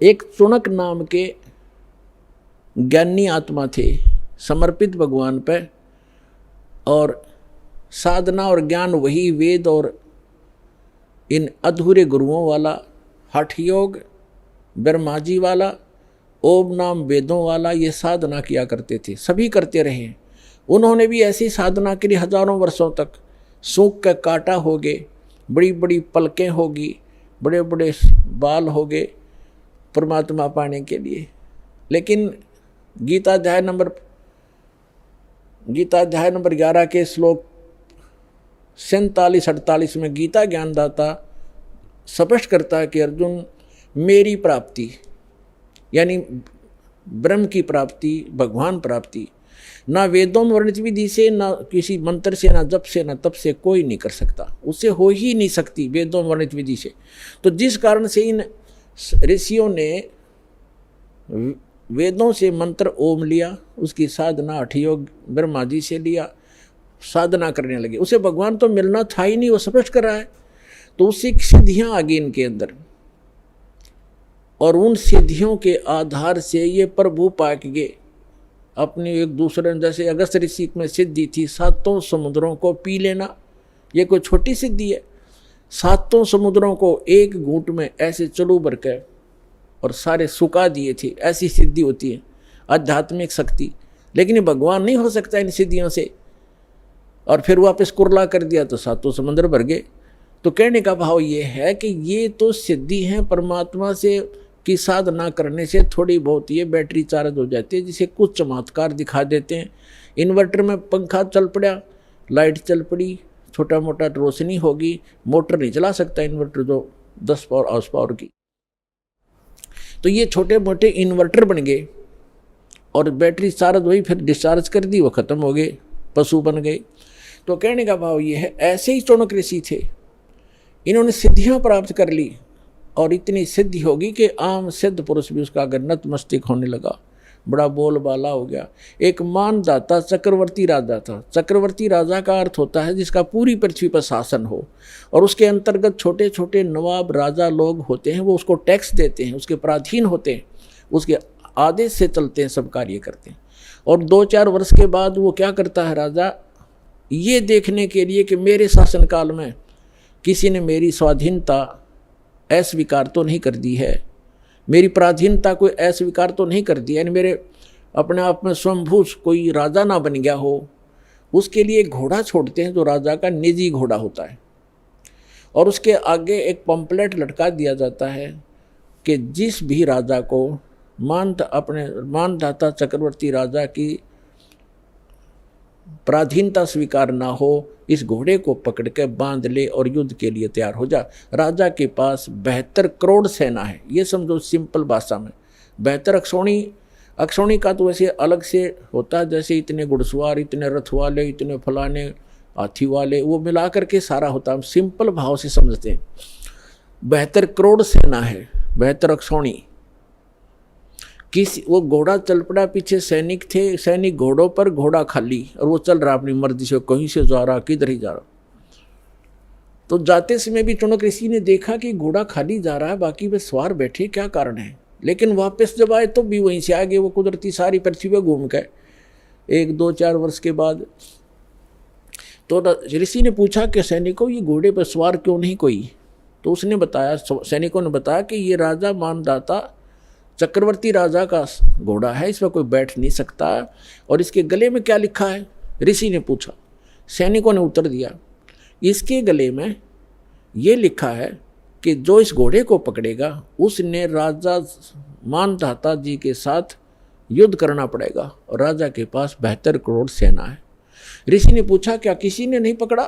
एक चुनक नाम के ज्ञानी आत्मा थे, समर्पित भगवान पे, और साधना और ज्ञान वही वेद और इन अधूरे गुरुओं वाला, हठ योग ब्रह्मा जी वाला, ओम नाम वेदों वाला, ये साधना किया करते थे, सभी करते रहे। उन्होंने भी ऐसी साधना के लिए हजारों वर्षों तक सूख के काटा हो गए, बड़ी बड़ी पलकें होगी, बड़े बड़े बाल हो गए परमात्मा पाने के लिए। लेकिन गीता अध्याय नंबर 11 के श्लोक 47-48 में गीता ज्ञानदाता स्पष्ट करता है कि अर्जुन, मेरी प्राप्ति यानी ब्रह्म की प्राप्ति, भगवान प्राप्ति, ना वेदों में वर्णित विधि से, ना किसी मंत्र से, ना जप से, ना तप से कोई नहीं कर सकता, उससे हो ही नहीं सकती वेदों में वर्णित विधि से। तो जिस कारण से इन ऋषियों ने वेदों से मंत्र ओम लिया, उसकी साधना हठ योग ब्रह्मा जी से लिया, साधना करने लगे। उसे भगवान तो मिलना था ही नहीं, वो स्पष्ट कर रहा है। तो उससे सिद्धियां आ गई इनके अंदर, और उन सिद्धियों के आधार से ये प्रभु पाक गए अपने एक दूसरे। जैसे अगस्त ऋषि में सिद्धि थी 7 समुद्रों को पी लेना, ये कोई छोटी सिद्धि है। 7 समुद्रों को एक घूंट में ऐसे चलू भर के और सारे सुखा दिए थे, ऐसी सिद्धि होती है आध्यात्मिक शक्ति। लेकिन ये भगवान नहीं हो सकता इन सिद्धियों से। और फिर वापस कुरला कर दिया तो 7 समुद्र भर गए। तो कहने का भाव ये है कि ये तो सिद्धि है परमात्मा से की साधना करने से थोड़ी बहुत ये बैटरी चार्ज हो जाती है, जिसे कुछ चमत्कार दिखा देते हैं। इन्वर्टर में पंखा चल पड़ा, लाइट चल पड़ी, छोटा मोटा रोशनी होगी, मोटर नहीं चला सकता इन्वर्टर जो 10 पावर हाउस पावर की। तो ये छोटे मोटे इन्वर्टर बन गए और बैटरी चार्ज हुई, फिर डिस्चार्ज कर दी, वो खत्म हो गए, पशु बन गए। तो कहने का भाव ये है, ऐसे ही चौनक ऋषि थे, इन्होंने सिद्धियां प्राप्त कर ली और इतनी सिद्धि होगी कि आम सिद्ध पुरुष भी उसका अगर नतमस्तक होने लगा, बड़ा बोलबाला हो गया। एक मानदाता चक्रवर्ती राजा था। चक्रवर्ती राजा का अर्थ होता है जिसका पूरी पृथ्वी पर शासन हो, और उसके अंतर्गत छोटे छोटे नवाब राजा लोग होते हैं, वो उसको टैक्स देते हैं, उसके पराधीन होते हैं, उसके आदेश से चलते हैं, सब कार्य करते हैं। और 2-4 वर्ष के बाद वो क्या करता है राजा, ये देखने के लिए कि मेरे शासनकाल में किसी ने मेरी स्वाधीनता अस्वीकार तो नहीं कर दी है, मेरी पराधीनता कोई अस्वीकार तो नहीं कर दी है, मेरे अपने आप में स्वयंभू कोई राजा ना बन गया हो, उसके लिए एक घोड़ा छोड़ते हैं जो राजा का निजी घोड़ा होता है। और उसके आगे एक पंपलेट लटका दिया जाता है कि जिस भी राजा को अपने मानदाता चक्रवर्ती राजा की पराधीनता स्वीकार ना हो, इस घोड़े को पकड़ के बांध ले और युद्ध के लिए तैयार हो जा। राजा के पास 72 करोड़ सेना है, ये समझो सिंपल भाषा में। 72 अक्षौणी का तो वैसे अलग से होता है, जैसे इतने घुड़सवार, इतने रथ वाले, इतने फलाने हाथी वाले, वो मिला करके सारा होता है, हम सिंपल भाव से समझते हैं। 72 करोड़ सेना है, 72 अक्षौणी। वो घोड़ा चल पड़ा, पीछे सैनिक थे, सैनिक घोड़ों पर, घोड़ा खाली, और वो चल रहा अपनी मर्जी से, कहीं से जा रहा, किधर ही जा रहा। तो जाते समय भी चौनक ऋषि ने देखा कि घोड़ा खाली जा रहा है, बाकी वे सवार बैठे, क्या कारण है। लेकिन वापस जब आए तो भी वहीं से आ गए, वो कुदरती सारी पृथ्वी पर घूम गए 1-2-4 वर्ष के बाद। तो ऋषि ने पूछा कि सैनिकों ये घोड़े पर सवार क्यों नहीं कोई। तो उसने बताया, सैनिकों ने बताया कि ये राजा मानदाता चक्रवर्ती राजा का घोड़ा है, इस पर कोई बैठ नहीं सकता। और इसके गले में क्या लिखा है, ऋषि ने पूछा। सैनिकों ने उत्तर दिया, इसके गले में ये लिखा है कि जो इस घोड़े को पकड़ेगा उसने राजा मानदाता जी के साथ युद्ध करना पड़ेगा, और राजा के पास 72 करोड़ सेना है। ऋषि ने पूछा, क्या किसी ने नहीं पकड़ा।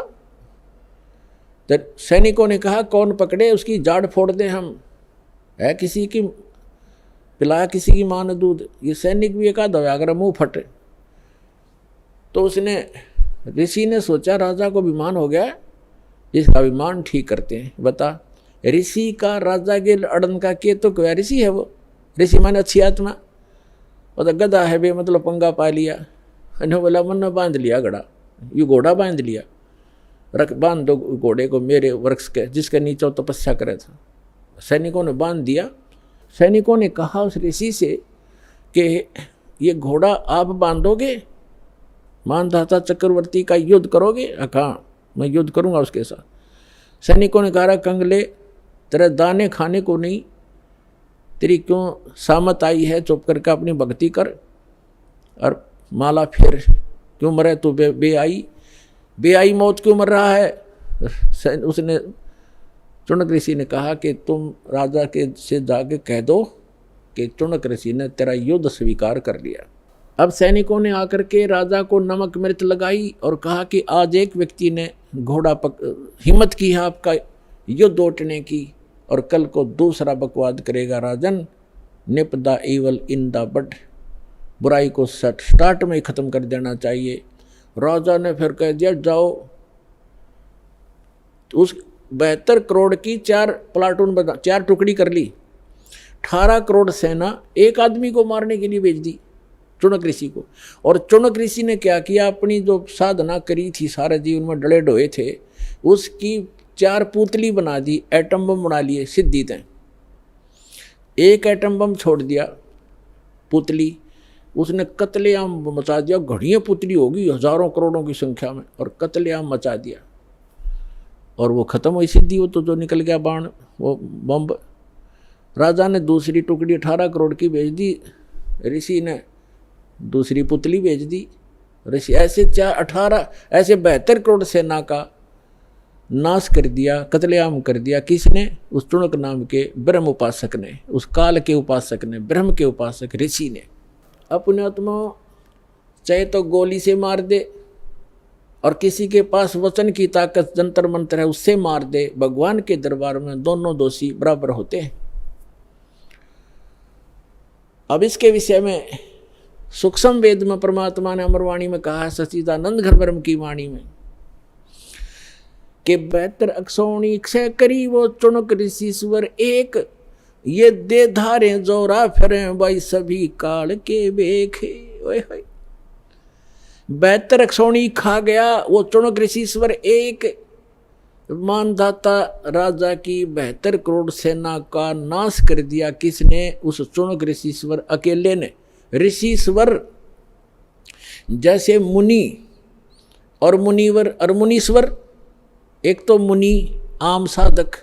तो सैनिकों ने कहा, कौन पकड़े, उसकी जाड़ फोड़ दें हम, है किसी की, पिलाया किसी की मां ने दूध। ये सैनिक भी एक आधा अगर मुंह फटे। तो उसने, ऋषि ने सोचा राजा को अभिमान हो गया, इसका अभिमान ठीक करते हैं। बता, ऋषि का राजा के अड़न का के तो क्या ऋषि है वो, ऋषि माने अच्छी आत्मा। वो तो गधा है बे, मतलब पंगा पा लिया, बोला मन बांध लिया घड़ा, ये घोड़ा बांध लिया, रख बांध दो घोड़े को मेरे वृक्ष के जिसके नीचे तपस्या करे था। सैनिकों ने बांध दिया सैनिकों ने कहा उस ऋषि से कि ये घोड़ा आप बांधोगे, मानधाता चक्रवर्ती का युद्ध करोगे? कहा मैं युद्ध करूंगा उसके साथ। सैनिकों ने कहा कंगले, तेरे दाने खाने को नहीं, तेरी क्यों सामत आई है, चुप करके अपनी भक्ति कर और माला फेर, क्यों मरे तू बेआई मौत क्यों मर रहा है? उसने चुनक ऋषि ने कहा कि तुम राजा के से जाके कह दो कि चुनक ऋषि ने तेरा युद्ध स्वीकार कर लिया। अब सैनिकों ने आकर के राजा को नमक मिर्च लगाई और कहा कि आज एक व्यक्ति ने हिम्मत की है आपका युद्ध उठने की, और कल को दूसरा बकवाद करेगा। Rajan, nip the evil in the bud, बुराई को स्टार्ट में ही खत्म कर देना चाहिए। राजा ने फिर कह दिया जाओ, उस 72 करोड़ की 4 प्लाटून बना, 4 टुकड़ी कर ली, 18 करोड़ सेना एक आदमी को मारने के लिए भेज दी, चुनक ऋषि को। और चुनक ऋषि ने क्या किया, अपनी जो साधना करी थी सारे जीवन में डले ढोए थे, उसकी 4 पुतली बना दी, एटम बम बना लिए सिद्धि तय। एक एटम बम छोड़ दिया पुतली, उसने कत्लेआम मचा दिया। घड़ियाँ पुतली होगी हजारों करोड़ों की संख्या में, और कत्लेआम मचा दिया, और वो खत्म हुई सिद्धि। वो तो जो निकल गया बाण, वो बम। राजा ने दूसरी टुकड़ी 18 करोड़ की भेज दी, ऋषि ने दूसरी पुतली भेज दी। ऋषि ऐसे 72 करोड़ सेना का नाश कर दिया, कत्लेआम कर दिया। किसने? उस चुनक नाम के ब्रह्म उपासक ने, उस काल के उपासक ने, ब्रह्म के उपासक ऋषि ने। अपने आत्मा चाहे तो गोली से मार दे, और किसी के पास वचन की ताकत जंतर मंत्र है उससे मार दे, भगवान के दरबार में दोनों दोषी बराबर होते हैं। अब इसके विषय में सूक्ष्म वेद में परमात्मा ने अमरवाणी में कहा है, सच्चिदानंद घन ब्रह्म की वाणी में, कि 72 अक्षौणी क्षय करी वो चुनक ऋषिश्वर एक, ये दे धारे जोरा फिरे भाई सभी काल के बेखे। 72 अक्षौणी खा गया वो चुनक ऋषिश्वर एक, मानधाता राजा की 72 करोड़ सेना का नाश कर दिया। किसने? उस चुनक ऋषिश्वर अकेले ने। ऋषिश्वर जैसे मुनि और मुनिवर और मुनीश्वर, एक तो मुनि आम साधक,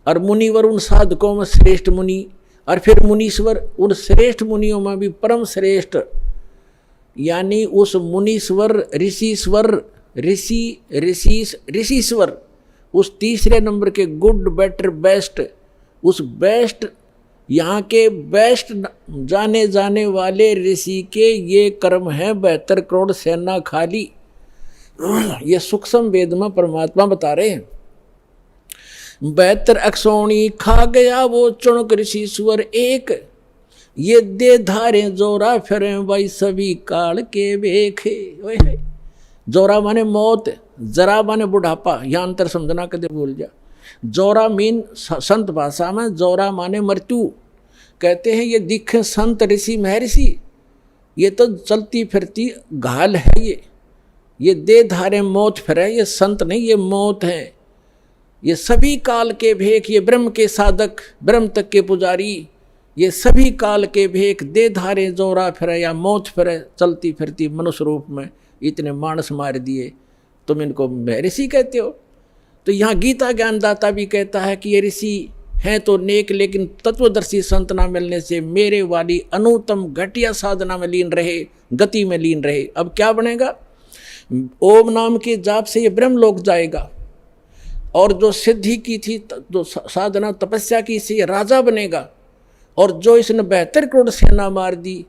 और मुनिवर उन साधकों में श्रेष्ठ मुनि, और फिर मुनीश्वर उन श्रेष्ठ मुनियों में भी परम श्रेष्ठ, यानी उस मुनीश्वर ऋषिश्वर ऋषिश्वर उस तीसरे नंबर के गुड बेटर बेस्ट, उस बेस्ट यहाँ के बेस्ट जाने जाने वाले ऋषि के ये कर्म है 72 करोड़ सेना खाली। ये सूक्ष्म वेद में परमात्मा बता रहे हैं। 72 अक्षौणी खा गया वो चुनक ऋषिश्वर एक, ये दे धारे जोरा फिरे भाई सभी काल के बेखे। जोरा माने मौत, जरा माने बुढ़ापा, यह अंतर समझना कदे भूल जा। जोरा मीन संत भाषा में जोरा माने मृत्यु। कहते हैं ये दिखे संत ऋषि महर्षि, ये तो चलती फिरती घाल है। ये दे धारे मौत फिरे, ये संत नहीं, ये मौत है। ये सभी काल के भेख, ये ब्रह्म के साधक, ब्रह्म तक के पुजारी, ये सभी काल के भेख दे धारे जोरा फिरे या मौत फिरे, चलती फिरती मनुष्य रूप में इतने मानस मार दिए, तुम इनको ऋषि कहते हो। तो यहाँ गीता ज्ञानदाता भी कहता है कि ये ऋषि हैं तो नेक, लेकिन तत्वदर्शी संत ना मिलने से मेरे वाली अनुत्तम घटिया साधना में लीन रहे, गति में लीन रहे। अब क्या बनेगा? ओम नाम के जाप से ये ब्रह्म लोक जाएगा, और जो सिद्धि की थी, जो साधना तपस्या की, से राजा बनेगा। और जो इसने 72 करोड़ सेना मार दी,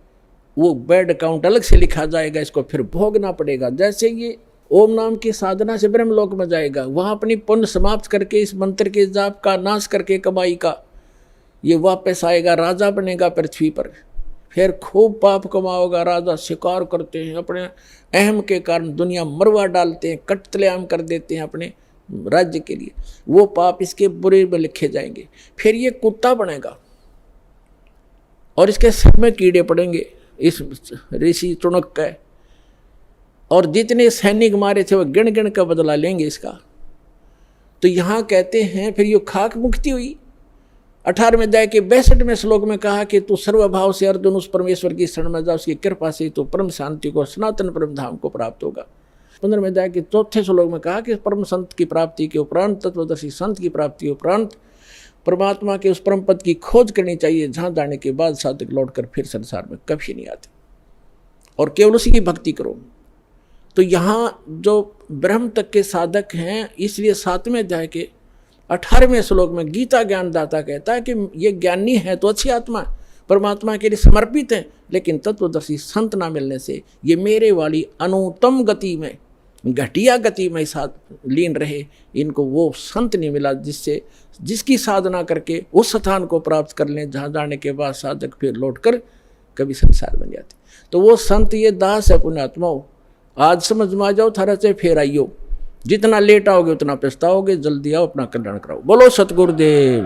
वो बैड अकाउंट अलग से लिखा जाएगा, इसको फिर भोगना पड़ेगा। जैसे ये ओम नाम की साधना से ब्रह्मलोक में जाएगा, वहाँ अपनी पुण्य समाप्त करके इस मंत्र के जाप का नाश करके कमाई का ये वापस आएगा, राजा बनेगा पृथ्वी पर। फिर खूब पाप कमाओगा। राजा शिकार करते हैं, अपने अहम के कारण दुनिया मरवा डालते हैं, कत्लेआम कर देते हैं अपने राज्य के लिए, वो पाप इसके बुरे में लिखे जाएंगे। फिर ये कुत्ता बनेगा और इसके सिर में कीड़े पड़ेंगे इस ऋषि चुनक का, और जितने सैनिक मारे थे वो गिन गिन का बदला लेंगे इसका। तो यहाँ कहते हैं फिर ये खाक मुक्ति हुई, 18वें अध्याय के 62वें श्लोक में कहा कि तू सर्वभाव से अर्जुन उस परमेश्वर की शरण में जा, उसकी कृपा से तो परम शांति को, सनातन परम धाम को प्राप्त होगा। 15वें अध्याय के 4थे श्लोक में कहा कि परम संत की प्राप्ति के उपरांत, तत्वदर्शी संत की प्राप्ति के उपरांत परमात्मा के उस परम पद की खोज करनी चाहिए, जहाँ जाने के बाद साधक लौटकर फिर संसार में कभी नहीं आते और केवल उसी की भक्ति करो। तो यहाँ जो ब्रह्म तक के साधक हैं, इसलिए 7वें अध्याय के 18वें श्लोक में गीता ज्ञानदाता कहता है कि ये ज्ञानी है तो अच्छी आत्मा, परमात्मा के लिए समर्पित है, लेकिन तत्वदर्शी संत ना मिलने से ये मेरे वाली अनुत्तम गति में, घटिया गति में साथ लीन रहे, इनको वो संत नहीं मिला जिसकी साधना करके उस स्थान को प्राप्त कर लें जहाँ जाने के बाद साधक फिर लौटकर कभी संसार बन जाते। तो वो संत ये दास है पुण्यात्माओं, आज समझ में आ जाओ, थारा से फिर आइयो, जितना लेट आओगे उतना पछताओगे, जल्दी आओ, अपना कल्याण कराओ। बोलो सतगुरुदेव।